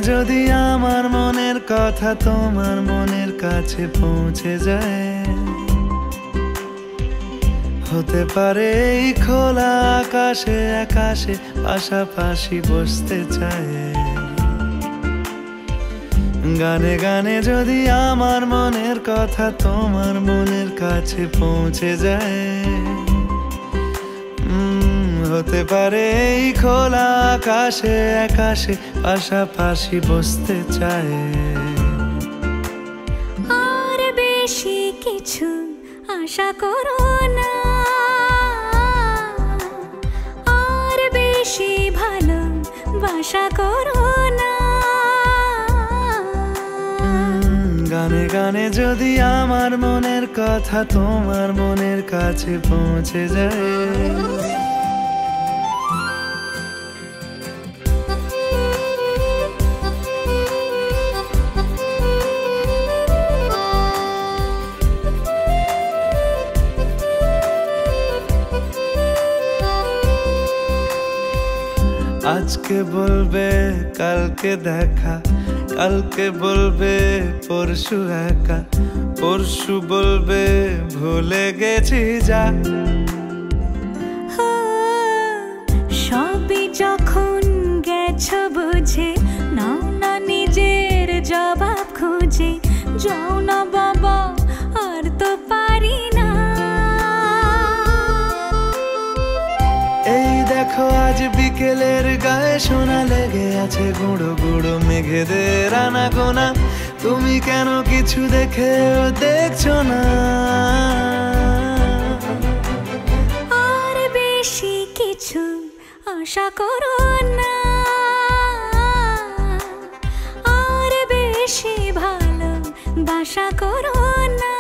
যদি আমার মনের কথা তোমার মনের কাছে পৌঁছে যায়, হতে পারে এই খোলা আকাশে আকাশে পাশাপাশি বসতে চায়। গানে গানে যদি আমার মনের কথা তোমার মনের কাছে পৌঁছে যায়, হতে পারে এই খোলা আকাশে আকাশে পাশাপাশি বসতে চায়। আর বেশি কিছু আশা করো না, আর বেশি ভালোবাসা করো না। গানে গানে যদি আমার মনের কথা তোমার মনের কাছে পৌঁছে যায়, আজকে বলবে কালকে দেখা, কালকে বলবে পরশু একা, পরশু বলবে ভুলে গেছি যা। সবই যখন গেছো বুঝে, নাও না নিজের জবাব খুঁজে। যাও না বাবা, আর তো পারি না। এই দেখো আজ বিকেলের গায়ে সোনা লেগে আছে গুঁড়ো গুঁড়ো মেঘেদের আনাগোনা। তুমি কেন কিছু দেখেও দেখছো না? আর বেশি কিছু আশা করো না, আর বেশি ভালোবাসা করো না।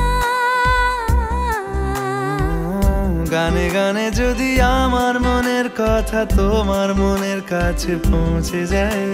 গানে গানে যদি আমার মনের কথা তোমার মনের কাছে পৌঁছে যায়,